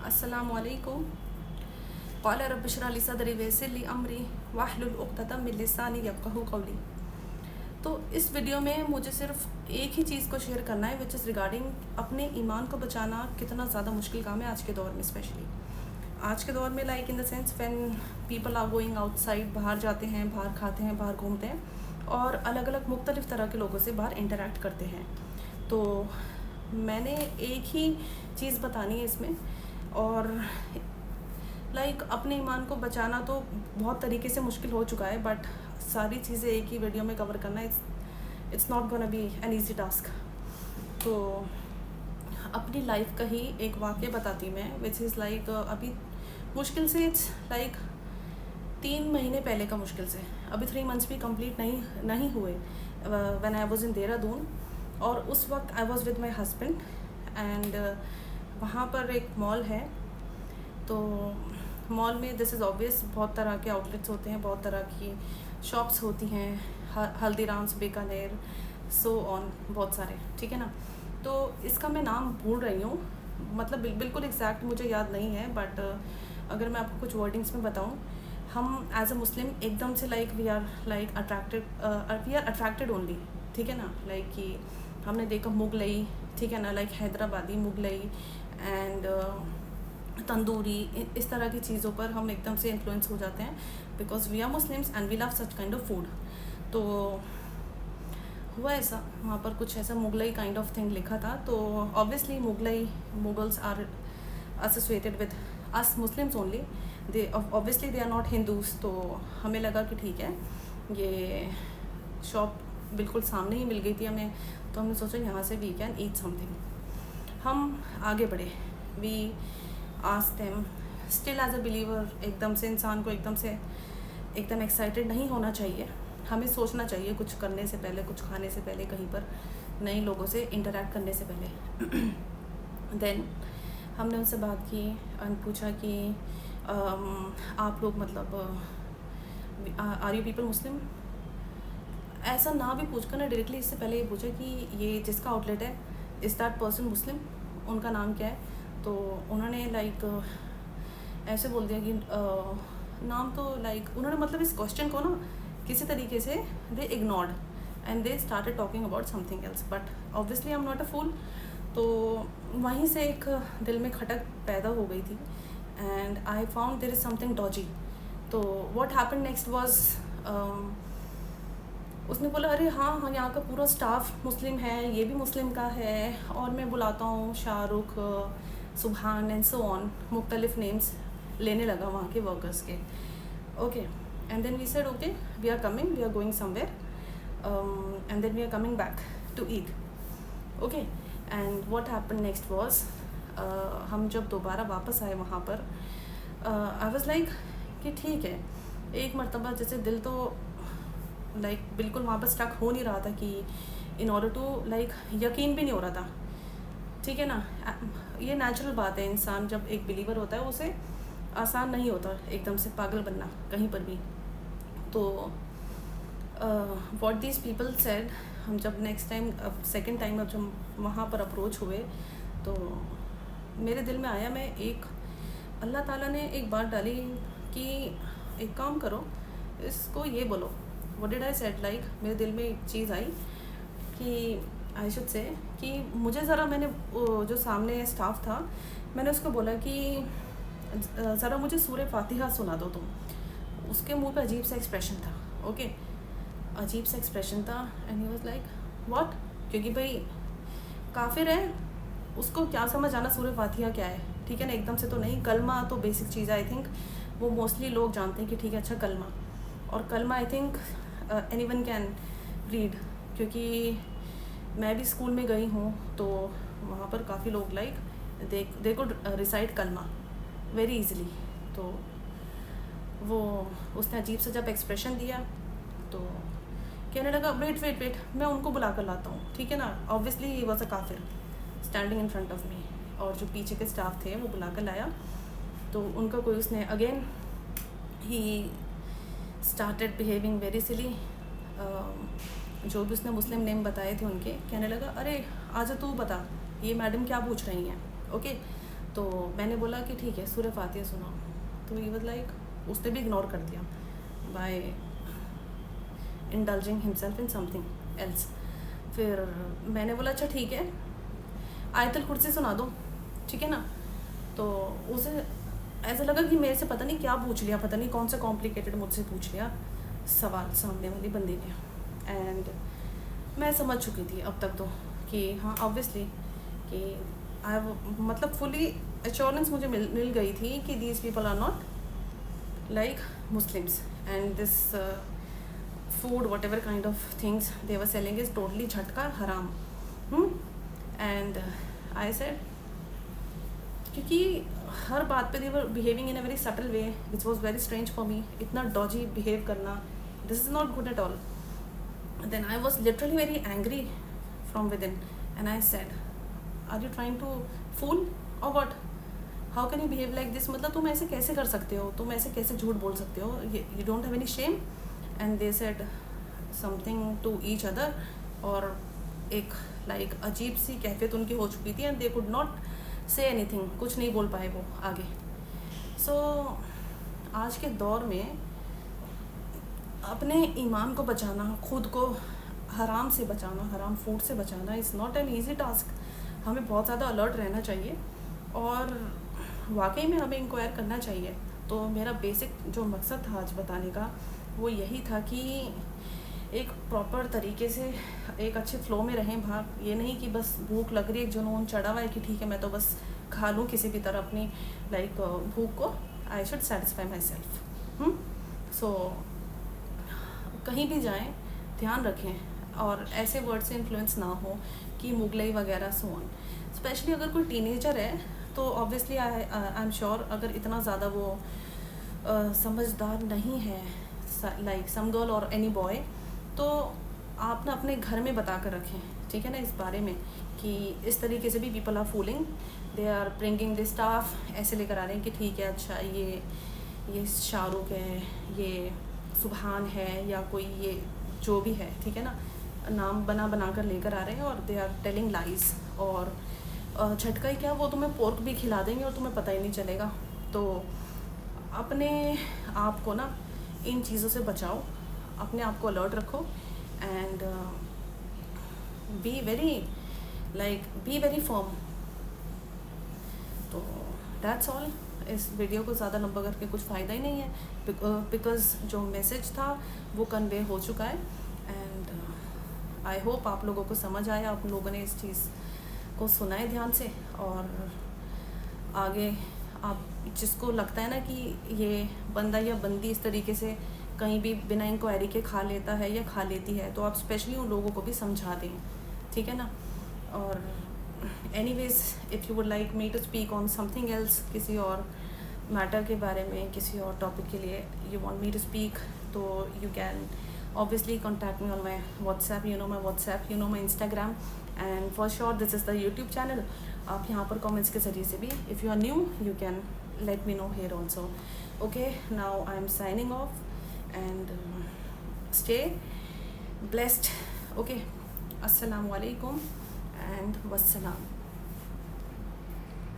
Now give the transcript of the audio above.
अस्सलामुअलैकुम। क़ाल रब्बि इश्रह ली सदरी वयस्सिर ली अमरी वहलुल उक़दतम मिन लिसानी यफ़क़हू क़ौली। तो इस वीडियो में मुझे सिर्फ एक ही चीज़ को शेयर करना है, विच इज़ रिगार्डिंग अपने ईमान को बचाना कितना ज़्यादा मुश्किल काम है आज के दौर में। स्पेशली आज के दौर में, like in the sense when people are going outside, बाहर जाते हैं, बाहर खाते हैं, बाहर घूमते हैं और अलग अलग मुख्तलिफ़ तरह के लोगों से बाहर इंटरेक्ट करते हैं। तो मैंने एक ही चीज़ बतानी है इसमें, और लाइक अपने ईमान को बचाना तो बहुत तरीके से मुश्किल हो चुका है, बट सारी चीज़ें एक ही वीडियो में कवर करना it's not gonna be an easy task. तो अपनी लाइफ का ही एक वाक़या बताती मैं, विच इज़ लाइक अभी मुश्किल से इट्स लाइक 3 महीने पहले का, मुश्किल से अभी 3 मंथ्स भी कंप्लीट नहीं हुए when I was in Dehradun. और उस वक्त I was with my husband and वहाँ पर एक मॉल है। तो मॉल में दिस इज़ ऑब्वियस बहुत तरह के आउटलेट्स होते हैं, बहुत तरह की शॉप्स होती हैं, हल्दीराम्स, बीकानेर, सो ऑन, बहुत सारे, ठीक है ना। तो इसका मैं नाम भूल रही हूँ, मतलब बिल्कुल एग्जैक्ट मुझे याद नहीं है, बट अगर मैं आपको कुछ वर्डिंग्स में बताऊँ, हम एज अ मुस्लिम एकदम से like we are attracted only, ठीक है ना। लाइक कि हमने देखा मुगलई, ठीक है ना, लाइक हैदराबादी मुगलई एंड तंदूरी, इस तरह की चीज़ों पर हम एकदम से इन्फ्लुएंस हो जाते हैं, because we are Muslims and we love such kind of food. तो हुआ ऐसा, वहाँ पर कुछ ऐसा मुगलई काइंड ऑफ थिंग लिखा था। तो obviously Mughals are associated with us Muslims only, they obviously they are not Hindus. तो हमें लगा कि ठीक है, ये शॉप बिल्कुल सामने ही मिल गई थी हमें, तो हमने सोचा यहाँ से वी कैन ईट समथिंग। हम आगे बढ़े, we asked them, still as a believer एकदम से इंसान को एकदम एक्साइटेड नहीं होना चाहिए। हमें सोचना चाहिए कुछ करने से पहले, कुछ खाने से पहले, कहीं पर नए लोगों से इंटरेक्ट करने से पहले। देन हमने उनसे बात की और पूछा कि आप लोग मतलब आर यू पीपल मुस्लिम। ऐसा ना भी पूछकर ना, डायरेक्टली इससे पहले ये पूछा कि ये जिसका आउटलेट है, इज़ दैट पर्सन मुस्लिम, उनका नाम क्या है। तो उन्होंने लाइक ऐसे बोल दिया कि नाम तो लाइक उन्होंने मतलब इस क्वेश्चन को ना किसी तरीके से they ignored and they started talking about something else, but obviously I am not a fool. तो वहीं से एक दिल में खटक पैदा हो गई थी and I found there is something dodgy. तो व्हाट हैपेंड नेक्स्ट वाज, उसने बोला अरे हाँ, यहाँ का पूरा स्टाफ मुस्लिम है, ये भी मुस्लिम का है, और मैं बुलाता हूँ Shahrukh, Subhan and so on, मुख्तलिफ नेम्स लेने लगा वहाँ के वर्कर्स के। Okay, and then we said okay, we are coming, we are going somewhere and then we are coming back to eat. Okay, and what happened next was, हम जब दोबारा वापस आए वहाँ पर, आई वाज लाइक कि ठीक है, एक मरतबा जैसे दिल तो लाइक बिल्कुल वहाँ पर स्टक हो नहीं रहा था कि इन ऑर्डर टू लाइक यकीन भी नहीं हो रहा था, ठीक है ना। ये नेचुरल बात है, इंसान जब एक बिलीवर होता है उसे आसान नहीं होता एकदम से पागल बनना कहीं पर भी। तो व्हाट दीज पीपल सेड, हम जब नेक्स्ट टाइम, अब सेकेंड टाइम अब जब वहाँ पर अप्रोच हुए, तो मेरे दिल में आया, मैं एक अल्लाह ताला ने एक बात डाली कि एक काम करो, इसको ये बोलो। What did I said, like मेरे दिल में एक चीज़ आई कि आई शुड से कि मुझे ज़रा, मैंने जो सामने स्टाफ था, मैंने उसको बोला कि ज़रा मुझे सूरह फातिहा सुना दो तुम। उसके मुंह पे अजीब सा एक्सप्रेशन था, ओके, अजीब सा एक्सप्रेशन था and he was like what, क्योंकि भाई काफिर है, उसको क्या समझ आना सूरह फातिहा क्या है, ठीक है ना, एकदम से तो नहीं। कलमा तो बेसिक चीज़ है, आई थिंक वो मोस्टली लोग जानते हैं कि ठीक है, अच्छा कलमा, और कलमा I think anyone can read, क्योंकि मैं भी स्कूल में गई हूँ तो वहाँ पर काफ़ी लोग लाइक दे कुड रिसाइट कलमा वेरी इजीली। तो वो उसने अजीब सा जब एक्सप्रेशन दिया तो कहने लगा वेट मैं उनको बुला कर लाता हूँ, ठीक है ना। ऑब्वियसली ही वॉज अ काफिर standing in front of me, और जो पीछे के स्टाफ थे वो बुला कर लाया। तो उनका कोई उसने again he started behaving very silly, जो भी उसने मुस्लिम नेम बताए थे उनके, कहने लगा अरे आजा तू बता, ये मैडम क्या पूछ रही हैं। ओके, तो मैंने बोला कि ठीक है सूरह फातिहा सुनाओ, तो ही वाज लाइक उसने भी इग्नोर कर दिया by indulging himself in something else. फिर मैंने बोला अच्छा ठीक है आयतुल कुर्सी सुना दो, ठीक है ना। तो उसे ऐसा लगा कि मेरे से पता नहीं क्या पूछ लिया, पता नहीं कौन सा कॉम्प्लिकेटेड मुझसे पूछ लिया सवाल सामने वाली बंदी ने। एंड मैं समझ चुकी थी अब तक तो कि हाँ ऑब्वियसली कि आई मतलब फुली एश्योरेंस मुझे मिल गई थी कि these people are not like Muslims and this food whatever kind of things they were selling is totally jhatka हराम। एंड आई सेड क्योंकि हर बात पे they were behaving in a very subtle way which was very strange for me. इतना dodgy behave करना, this is not good at all. Then I was literally very angry from within and I said are you trying to fool और what, how can you behave like this, मतलब तुम ऐसे कैसे कर सकते हो, तुम ऐसे कैसे झूठ बोल सकते हो, you don't have any shame. And they said something to each other, और एक लाइक अजीब सी कैफियत उनकी हो चुकी थी and they could not say anything, कुछ नहीं बोल पाए वो आगे। सो आज के दौर में अपने ईमान को बचाना, खुद को हराम से बचाना, हराम फूड से बचाना is not an easy task. हमें बहुत ज़्यादा अलर्ट रहना चाहिए और वाकई में हमें इंक्वायर करना चाहिए। तो मेरा बेसिक जो मकसद था आज बताने का वो यही था कि एक प्रॉपर तरीके से एक अच्छे फ्लो में रहें बाहर। ये नहीं कि बस भूख लग रही है, एक जुनून चढ़ा हुआ है कि ठीक है मैं तो बस खा लूँ किसी भी तरह अपनी लाइक भूख को, I should satisfy myself. So कहीं भी जाएं ध्यान रखें और ऐसे वर्ड से इन्फ्लुएंस ना हो कि मुगलई वगैरह सो ऑन। स्पेशली अगर कोई टीनेजर है तो ऑब्वियसली आई एम श्योर अगर इतना ज़्यादा वो समझदार नहीं है लाइक सम गर्ल और एनी बॉय, तो आप ना अपने घर में बता कर रखें, ठीक है ना, इस बारे में कि इस तरीके से भी people are fooling, they are bringing the stuff, ऐसे लेकर आ रहे हैं कि ठीक है अच्छा ये शाहरुख है, ये सुबहान है या कोई ये जो भी है, ठीक है ना, नाम बना कर लेकर आ रहे हैं और दे आर टेलिंग लाइज। और झटका ही क्या, वो तुम्हें पोर्क भी खिला देंगे और तुम्हें पता ही नहीं चलेगा। तो अपने आप को ना इन चीज़ों से बचाओ, अपने आप को अलर्ट रखो एंड बी वेरी फर्म। तो दैट्स ऑल। इस वीडियो को ज़्यादा लंबा करके कुछ फ़ायदा ही नहीं है बिकॉज़ जो मैसेज था वो कन्वे हो चुका है एंड आई होप आप लोगों को समझ आया, आप लोगों ने इस चीज़ को सुना है ध्यान से। और आगे आप जिसको लगता है ना कि ये बंदा या बंदी इस तरीके से कहीं भी बिना इंक्वायरी के खा लेता है या खा लेती है, तो आप स्पेशली उन लोगों को भी समझा दें, ठीक है ना। और anyways if you would like me to speak on something else, किसी और मैटर के बारे में, किसी और टॉपिक के लिए you want me to speak, तो you can obviously contact me on my WhatsApp, you know my WhatsApp, you know my Instagram, and for sure this is the YouTube channel. आप यहाँ पर comments के ज़रिए से भी if you are new you can let me know here also. Okay, now I am signing off and stay blessed. Okay, assalamu alaikum and wassalam.